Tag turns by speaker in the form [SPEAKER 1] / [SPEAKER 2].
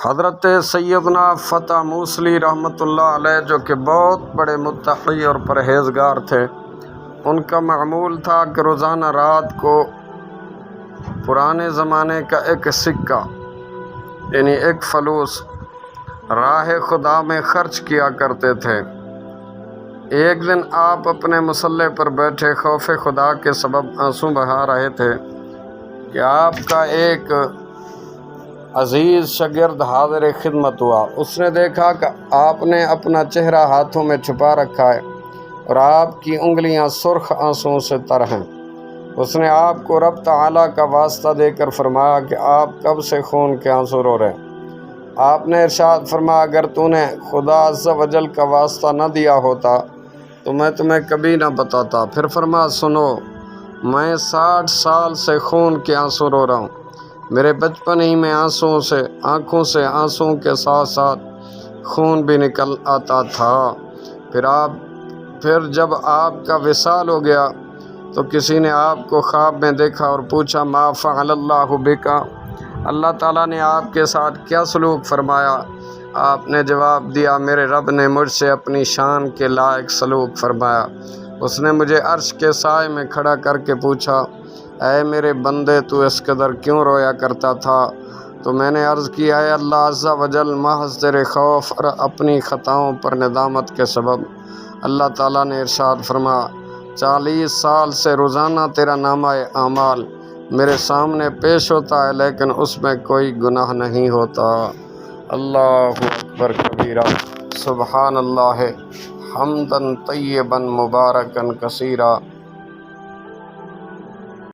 [SPEAKER 1] حضرت سیدنا فتح موصلی رحمۃ اللہ علیہ، جو کہ بہت بڑے متقی اور پرہیزگار تھے، ان کا معمول تھا کہ روزانہ رات کو پرانے زمانے کا ایک سکہ یعنی ایک فلوس راہ خدا میں خرچ کیا کرتے تھے۔ ایک دن آپ اپنے مصلی پر بیٹھے خوف خدا کے سبب آنسو بہا رہے تھے کہ آپ کا ایک عزیز شاگرد حاضر خدمت ہوا۔ اس نے دیکھا کہ آپ نے اپنا چہرہ ہاتھوں میں چھپا رکھا ہے اور آپ کی انگلیاں سرخ آنسوؤں سے تر ہیں۔ اس نے آپ کو رب تعالیٰ کا واسطہ دے کر فرمایا کہ آپ کب سے خون کے آنسو رو رہے ہیں؟ آپ نے ارشاد فرمایا، اگر تو نے خدا عز و جل کا واسطہ نہ دیا ہوتا تو میں تمہیں کبھی نہ بتاتا۔ پھر فرمایا، سنو، میں 60 سال سے خون کے آنسو رو رہا ہوں۔ میرے بچپن ہی میں آنکھوں سے آنسوؤں کے ساتھ ساتھ خون بھی نکل آتا تھا۔ پھر جب آپ کا وصال ہو گیا تو کسی نے آپ کو خواب میں دیکھا اور پوچھا، ما فعل اللہ بکا، اللہ تعالیٰ نے آپ کے ساتھ کیا سلوک فرمایا؟ آپ نے جواب دیا، میرے رب نے مجھ سے اپنی شان کے لائق سلوک فرمایا۔ اس نے مجھے عرش کے سائے میں کھڑا کر کے پوچھا، اے میرے بندے، تو اس قدر کیوں رویا کرتا تھا؟ تو میں نے عرض کیا، اے اللہ عز و جل، محض تیرے خوف اور اپنی خطاؤں پر ندامت کے سبب۔ اللہ تعالیٰ نے ارشاد فرمایا، 40 سال سے روزانہ تیرا نامہ اعمال میرے سامنے پیش ہوتا ہے، لیکن اس میں کوئی گناہ نہیں ہوتا۔ اللہ اکبر کبیرہ، سبحان اللہ، حمداً طیباً مبارکاً کثیرا۔